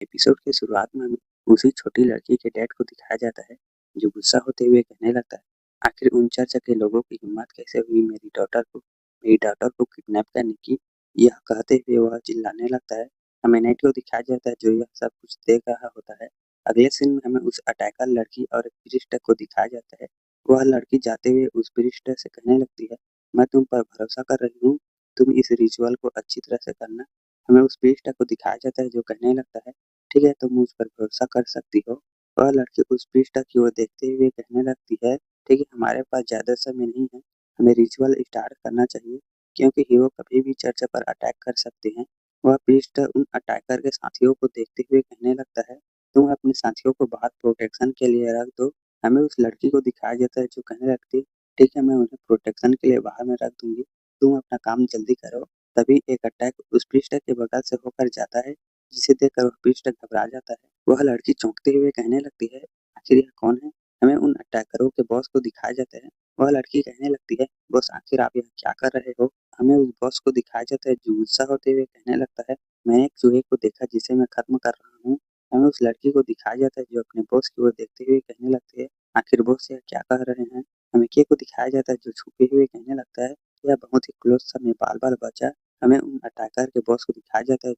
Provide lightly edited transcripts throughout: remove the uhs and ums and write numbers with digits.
Episode के शुरुआत में हमें उसी छोटी लड़की के डैड को दिखाया जाता है जो गुस्सा होते हुए कहने लगता है, आखिर उन चर्च के लोगों की हिम्मत कैसे हुई मेरी डॉटर को किडनैप करने की। यह कहते हुए वह चिल्लाने लगता है। हमें नेट को दिखाया जाता है जो यह सब कुछ देख रहा होता है। अगले सीन में हमें उस अटैकर लड़की और एक प्रीस्ट को दिखाया जाता है। वह लड़की जाते हुए उस प्रीस्ट से कहने लगती है, मैं तुम पर भरोसा कर रही हूँ, तुम इस रिचुअल को अच्छी तरह से करना। हमें उस प्रीस्ट को दिखाया जाता है जो कहने लगता है, ठीक है, तुम मुझ पर भरोसा कर सकती हो। वह लड़की उस पृष्ठा की ओर देखते हुए कहने लगती है, ठीक है, हमारे पास ज़्यादा समय नहीं है, हमें रिचुअल स्टार्ट करना चाहिए क्योंकि हीरो कभी भी चर्च पर अटैक कर सकते हैं। वह पृष्ठ उन अटैकर के साथियों को देखते हुए कहने लगता है, तुम अपने साथियों को बाहर प्रोटेक्शन के लिए रख दो। हमें उस लड़की को दिखाया जाता है जो कहने लगती है, ठीक है, मैं उन्हें प्रोटेक्शन के लिए बाहर में रख दूंगी, तुम अपना काम जल्दी करो। तभी एक अटैक उस पृष्ठ के बगल से होकर जाता है जिसे देखकर वह पृष्ठ घबरा जाता है। वह लड़की चौंकते हुए कहने लगती है, आखिर यह कौन है? हमें उन अटैकरों के बॉस को दिखाया जाता है। वह लड़की कहने लगती है, बॉस आखिर आप यहाँ क्या कर रहे हो? हमें उस बॉस को दिखाया जाता है जो गुस्सा होते हुए कहने लगता है, मैंने एक चूहे को देखा जिसे मैं खत्म कर रहा हूँ। हमें उस लड़की को दिखाया जाता है जो अपने बॉस की ओर देखते हुए कहने लगती है, आखिर बॉस यह क्या कह रहे हैं? हमें के को दिखाया जाता है जो छुपे हुए कहने लगता है, यह बहुत ही क्लोज समय बाल बाल बचा। हमें उन अटैकर के बॉस को दिखाया जाता है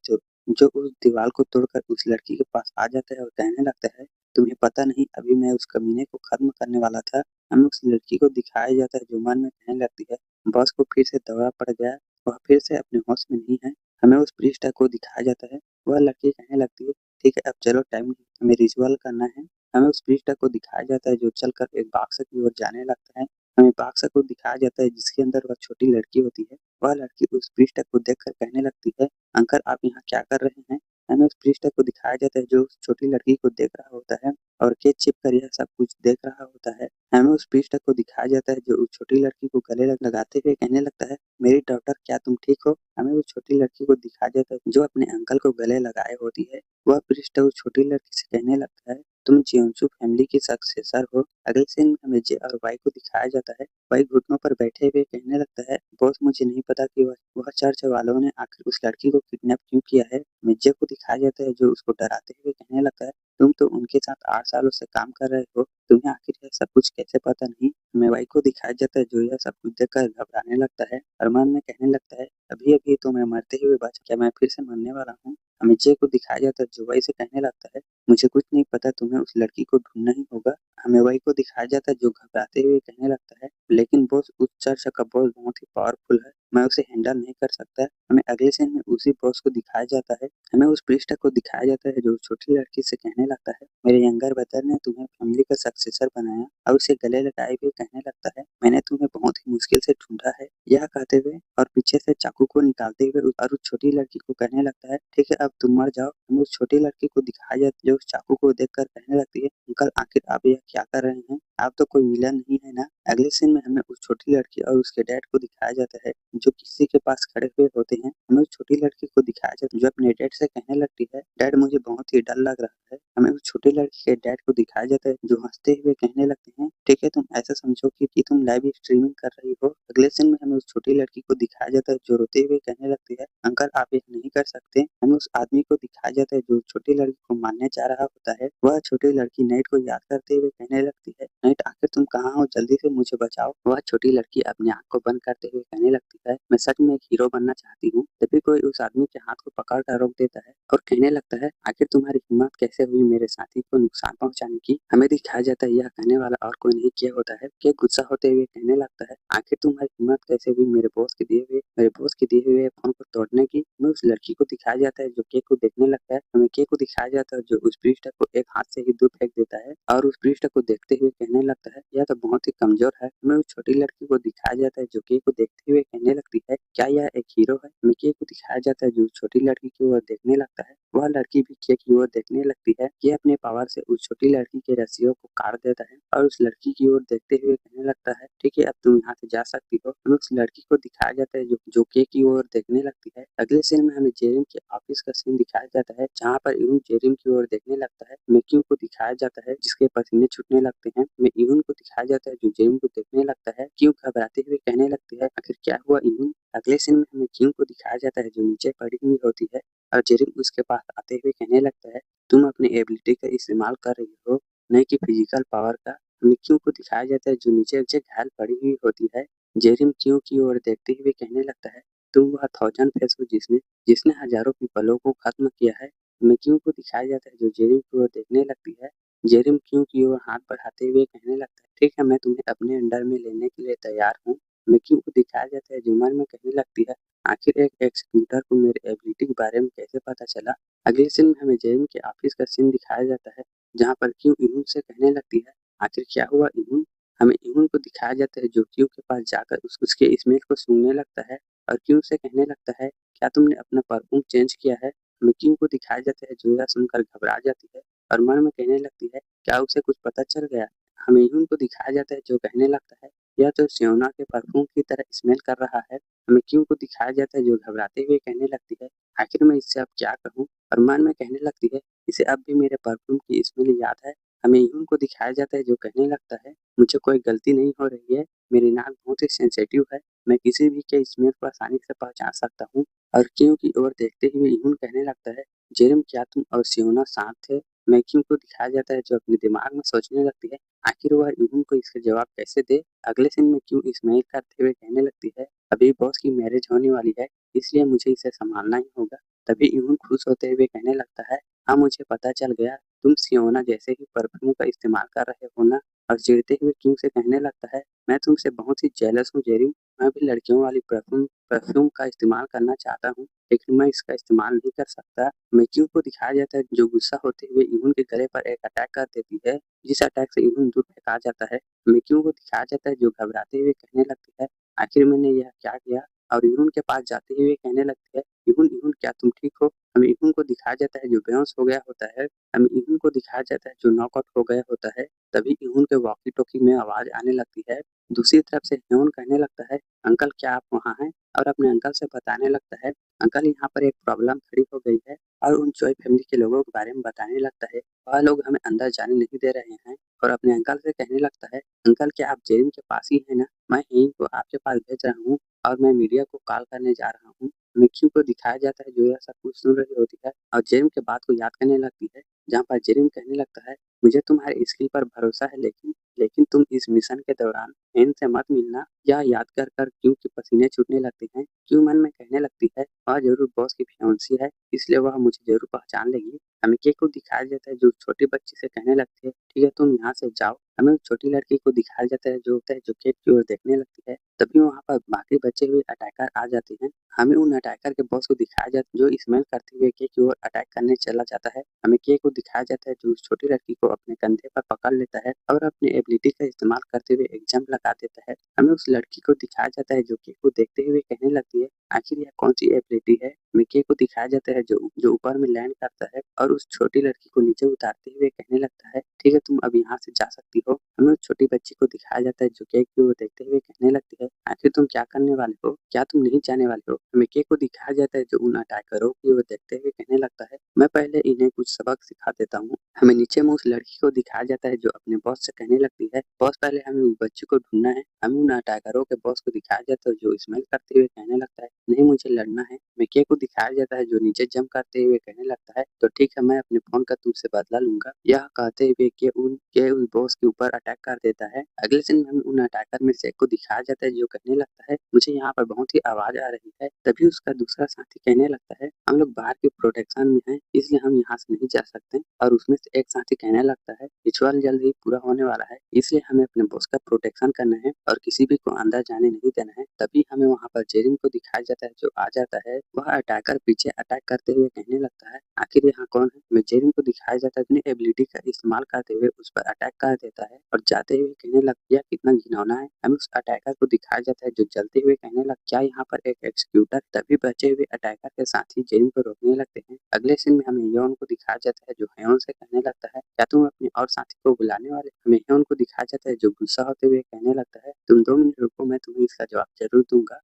जो उस दीवार को तोड़कर उस लड़की के पास आ जाता है और कहने लगता है, तुम्हें पता नहीं अभी मैं उस कमीने को खत्म करने वाला था। हमें उस लड़की को दिखाया जाता है जो मन में कहने लगती है, बॉस को फिर से दौरा पड़ गया, वह फिर से अपने होश में नहीं है। हमें उस पृष्ठ को दिखाया जाता है। वह लड़की कहने लगती है, ठीक है, अब चलो, टाइम नहीं, हमें रिचुअल करना है। हमें उस पृष्ठ को दिखाया जाता है जो चलकर एक बाक्स की ओर जाने लगता है। हमें बाक्स को दिखाया जाता है जिसके अंदर वह छोटी लड़की होती है। वह लड़की उस पृष्ठ को देखकर कहने लगती है, अंकल आप यहाँ क्या कर रहे हैं? हमें उस पृष्ठ को दिखाया जाता है जो उस छोटी लड़की को देख रहा होता है और केच चिप कर यह सब कुछ देख रहा होता है। हमें उस पृष्ठ को दिखाया जाता है जो उस छोटी लड़की को गले लगाते हुए कहने लगता है, मेरी डॉटर क्या तुम ठीक हो? हमें उस छोटी लड़की को दिखाया जाता है जो अपने अंकल को गले लगाए होती है। वह पृष्ठ उस छोटी लड़की से कहने लगता है, तुम जियोंसु फैमिली की सक्सेसर हो। अगले सीन में हमें जे और वाई को दिखाया जाता है। वाई घुटनों पर बैठे हुए कहने लगता है, बॉस मुझे नहीं पता कि वह चर्च वालों ने आखिर उस लड़की को किडनैप क्यों किया है। मिर्जे को दिखाया जाता है जो उसको डराते हुए कहने लगता है, तुम तो उनके साथ 8 सालों से काम कर रहे हो, तुम्हें आखिर यह सब कुछ कैसे पता नहीं। मेवाई को दिखाया जाता है जो यह सब कुछ देखकर घबराने लगता है और मन में कहने लगता है, अभी अभी तो मैं मरते हुए बचा, क्या मैं फिर से मरने वाला हूँ। मिर्जे को दिखाया जाता है जो वाई से कहने लगता है, मुझे कुछ नहीं पता, तुम्हें उस लड़की को ढूंढना ही होगा। हमें वाई को दिखाया जाता है जो घबराते हुए कहने लगता है, लेकिन बॉस उस चर्च का बॉस बहुत ही पावरफुल है, मैं उसे हैंडल नहीं कर सकता। हमें अगले सीन में उसी बॉस को दिखाया जाता है। हमें उस पृष्ठ को दिखाया जाता है जो छोटी लड़की से कहने लगता है, मेरे यंगर ब्रदर ने तुम्हें फैमिली का सक्सेसर बनाया और उसे गले लगाए हुए कहने लगता है, मैंने तुम्हें बहुत ही मुश्किल से ढूंढा है। यह कहते हुए और पीछे से चाकू को निकालते हुए और उस छोटी लड़की को कहने लगता है, ठीक है, अब तुम मर जाओ। हमें उस छोटी लड़की को दिखाया जाता है जो उस चाकू को देखकर कहने लगती है, अंकल आखिर आप यह क्या कर रहे हैं? आप तो कोई विलन नहीं है ना। अगले सीन में हमें उस छोटी लड़की और उसके डैड को दिखाया जाता है जो किसी के पास खड़े हुए होते हैं। हमें उस छोटी लड़की को दिखाया जाता है जो अपने डैड से कहने लगती है, डैड मुझे बहुत ही डर लग रहा है। हमें उस छोटी लड़की के डैड को दिखाया जाता है जो हंसते हुए कहने लगते हैं, ठीक है, तुम ऐसा समझो कि तुम लाइव स्ट्रीमिंग कर रही हो। अगले सीन में हमें उस छोटी लड़की को दिखाया जाता है जो रोते हुए कहने लगती है, अंकल आप यह नहीं कर सकते। हमें उस आदमी को दिखाया जाता है जो छोटी लड़की को मारने जा रहा होता है। वह छोटी लड़की नाइट को याद करते हुए कहने लगती है, नाइट आखिर तुम कहाँ हो, जल्दी से मुझे बचाओ। वह छोटी लड़की अपनी आंख को बंद करते हुए कहने लगती है, मैं सच में एक हीरो बनना चाहती हूँ। तभी कोई उस आदमी के हाथ को पकड़ कर रोक देता है और कहने लगता है, आखिर तुम्हारी हिम्मत कैसे हुई मेरे साथी को नुकसान पहुंचाने की। हमें दिखाया जाता है यह कहने वाला और कोई नहीं किया होता है। के गुस्सा होते हुए कहने लगता है, आखिर तुम्हारी हिम्मत कैसे हुई मेरे बॉस के दिए हुए फोन को तोड़ने की। हमें उस लड़की को दिखाया जाता है जो केक को देखने लगता है। हमें केक को दिखाया जाता है जो उस पृष्ठ को एक हाथ से ही दूर फेंक देता है और उस पृष्ठ को देखते हुए कहने लगता है, यह तो बहुत ही कमजोर है। हमें उस छोटी लड़की को दिखाया जाता है जो केक को देखते हुए कहने लगती है, क्या यह एक हीरो है। हमें केक को दिखाया जाता है जो छोटी लड़की की ओर देखने लगता है। वह लड़की भी केक की ओर देखने लगती है। ये अपने पावर से उस छोटी लड़की के रस्सियों को काट देता है और उस लड़की की ओर देखते हुए कहने लगता है, ठीक है, अब तुम यहाँ से जा सकती हो। हमें उस लड़की को दिखाया जाता है जो केक की ओर देखने लगती है। अगले सीन में हमें जेरिन के ऑफिस का सीन दिखाया जाता है जहाँ पर यून जेरिन की ओर देखने लगता है। मेक्यू को दिखाया जाता है जिसके पसीने छूटने लगते हैं। हमें यून को दिखाया जाता है जो जेरिन को देखने लगता है। क्यों घबराते हुए कहने लगती है, आखिर क्या हुआ यून। अगले सीन में हमें क्यों को दिखाया जाता है जो नीचे पड़ी हुई होती है और जेरिम उसके पास आते हुए कहने लगता है, तुम अपनी एबिलिटी का इस्तेमाल कर रही हो, न कि फिजिकल पावर का। मिक्यू को दिखाया जाता है जो नीचे घायल पड़ी हुई होती है। जेरिम क्यू की ओर देखते हुए कहने लगता है, तुम वह थाउजेंड फेस हो जिसने जिसने हजारों पीपलों को खत्म किया है। मिक्यू को दिखाया जाता है जो जेरिम की ओर देखने लगती है। जेरिम क्यू की ओर हाथ बढ़ाते हुए कहने लगता है, ठीक है, मैं तुम्हें अपने अंडर में लेने के लिए तैयार हूँ। मिक्यू को दिखाया जाता है जो मन में कहने लगती है, आखिर एक एग्जीक्यूटर को मेरे एबिलिटी के बारे में कैसे पता चला। अगले सीन में हमें जेरिम के ऑफिस का सीन दिखाया जाता है जहाँ पर क्यू इहुन से कहने लगती है, आखिर क्या हुआ इहुन। हमें इहुन को दिखाया जाता है जो क्यू के पास जाकर उसके स्मेल को सूंघने लगता है और क्यू से कहने लगता है, क्या तुमने अपना परफ्यूम चेंज किया है। हमें क्यू को दिखाया जाता है जो यह सुनकर घबरा जाती है और मन में कहने लगती है, क्या उसे कुछ पता चल गया। हमें इहुन को दिखाया जाता है जो कहने लगता है, यह तो सियोना के परफ्यूम की तरह स्मेल कर रहा है। हमें क्यू को दिखाया जाता है जो घबराते हुए कहने लगती है, आखिर मैं इससे अब क्या कहूँ। और मन में कहने लगती है, इसे अब भी मेरे परफ्यूम की स्मेल याद है। हमें यून को दिखाया जाता है जो कहने लगता है, मुझे कोई गलती नहीं हो रही है, मेरी नाक बहुत ही सेंसिटिव है, मैं किसी भी के स्मेल को आसानी से पहचान सकता हूँ। और क्यू की ओर देखते हुए यून कहने लगता है, जेरम क्या तुम और सियोना साथ थे। मैं क्यू को दिखाया जाता है जो अपने दिमाग में सोचने लगती है, आखिर वह यून को इसका जवाब कैसे दे। अगले सीन में क्यू स्माइल करते हुए कहने लगती है, अभी बॉस की मैरिज होने वाली है, इसलिए मुझे इसे संभालना ही होगा। तभी यून खुश होते हुए कहने लगता है, हाँ मुझे पता चल गया, तुम सियोना जैसे ही परफ्यूम का इस्तेमाल कर रहे हो ना। और चिढ़ते हुए क्यू से कहने लगता है, मैं तुमसे बहुत ही जेलस हूँ जेरिम, मैं भी लड़कियों वाली परफ्यूम परफ्यूम का इस्तेमाल करना चाहता हूँ, लेकिन मैं इसका इस्तेमाल नहीं कर सकता। मैं क्यू को दिखाया जाता है जो गुस्सा होते हुए यून के गले पर एक अटैक कर देती है, जिस अटैक से यून दूर फेंका जाता है। मैं क्यू को दिखाया जाता है जो घबराते हुए कहने लगती है, आखिर मैंने यह क्या किया। और यून के पास जाते हुए कहने लगती है, यून यून क्या तुम ठीक हो। हमें यून को दिखाया जाता है जो बेहोश हो गया होता है। हमें यून को दिखाया जाता है जो नॉकआउट हो गया होता है। तभी यून के वॉकी टॉकी में आवाज आने लगती है। दूसरी तरफ से ह्योन कहने लगता है, अंकल क्या आप वहाँ हैं। और अपने अंकल से बताने लगता है, अंकल यहाँ पर एक प्रॉब्लम खड़ी हो गई है। और उन चोई फैमिली के लोगों के बारे में बताने लगता है, वह लोग हमें अंदर जाने नहीं दे रहे हैं। और अपने अंकल से कहने लगता है, अंकल क्या आप जेरिन के पास ही है ना, मैं यहीं को आपके पास भेज रहा हूँ और मैं मीडिया को कॉल करने जा रहा हूँ। मिक्यू को दिखाया जाता है जो यह सब कुछ सुन रही होती है और जेरिम के बात को याद करने लगती है, जहाँ पर जेरिम कहने लगता है, मुझे तुम्हारे स्किल पर भरोसा है, लेकिन लेकिन तुम इस मिशन के दौरान एन से मत मिलना। यह याद कर कर क्यू के पसीने छूटने लगते हैं। क्यू मन में कहने लगती है, वह जरूर बॉस की फियांसी है, इसलिए वह मुझे जरूर पहचान लेगी। हमें के को दिखाया जाता है जो छोटी बच्ची से कहने लगती है, ठीक है तुम यहाँ से जाओ। हमें उस छोटी लड़की को दिखाया जाता है जो होता है जो केक की ओर देखने लगती है। तभी वहाँ पर बाकी बचे हुए अटैकर आ जाते हैं। हमें उन अटैकर के बॉस को दिखाया जाता है जो स्मेल करते हुए के की ओर अटैक करने चला जाता है। हमें के को दिखाया जाता है जो उस छोटी लड़की को अपने कंधे पर पकड़ लेता है और अपनी एबिलिटी का इस्तेमाल करते हुए एक जंप लगा देता है। हमें उस लड़की को दिखाया जाता है जो के को देखते हुए कहने लगती है, आखिर यह कौन सी एबिलिटी है। हमें के को दिखाया जाता है जो जो ऊपर में लैंड करता है और उस छोटी लड़की को नीचे उतारते हुए कहने लगता है, ठीक है तुम अब यहाँ से जा सकती हो। हमें उस छोटी बच्ची को दिखाया जाता है जो केक की ओर देखते हुए कहने लगती है, आखिर तुम क्या करने वाले हो, क्या तुम नहीं जाने वाले हो। हमें केक को दिखाया जाता है जो उन अटैकरों की ओर देखते हुए कहने लगता है, मैं पहले इन्हें कुछ सबक सिखा देता हूँ। हमें नीचे में उस लड़की को दिखाया जाता है जो अपने बॉस से कहने लगती है, बॉस पहले हमें उस बच्ची को ढूंढना है। हमें उन अटैकरों के बॉस को दिखाया जाता है जो स्मेल करते हुए कहने लगता है, नहीं मुझे लड़ना है। मिक्की को दिखाया जाता है जो नीचे जंप करते हुए कहने लगता है, तो ठीक है मैं अपने फोन का तुमसे बदला लूंगा। यह कहते हुए कि उस बॉस के ऊपर अटैक कर देता है। अगले दिन में हमें उन अटैकर में से एक को दिखाया जाता है जो कहने लगता है, मुझे यहाँ पर बहुत ही आवाज आ रही है। तभी उसका दूसरा साथी कहने लगता है, हम लोग बाहर की प्रोटेक्शन में हैं, इसलिए हम यहाँ से नहीं जा सकते। और उसमें से एक साथी कहने लगता है, रिचुअल जल्द ही पूरा होने वाला है, इसलिए हमें अपने बॉस का प्रोटेक्शन करना है और किसी भी को अंदर जाने नहीं देना है। तभी हमें वहाँ पर जेरिन को दिखाया जाता है जो आ जाता है। वह अटैकर पीछे अटैक करते हुए कहने लगता है, आखिर यहाँ कौन है। मैं जेरिन को दिखाया जाता है अपनी एबिलिटी का इस्तेमाल करते हुए उस पर अटैक कर देता है और जाते हुए कहने लगता है कितना घिनौना है। हमें उस अटैकर को दिखाया जाता है जो जलते हुए कहने लगता है, क्या यहाँ पर एक एक्सिक्यूटर। तभी बचे हुए अटैकर के साथी जेरिन को रोकने लगते हैं। अगले सीन में हमें यौन को दिखाया जाता है जो हयोन से कहने लगता है, क्या तुम अपने और साथी को बुलाने वाले। हमें हयोन को दिखाया जाता है जो गुस्सा होते हुए कहने लगता है, तुम 2 मिनट रुको मैं तुम्हें इसका जवाब जरूर दूंगा।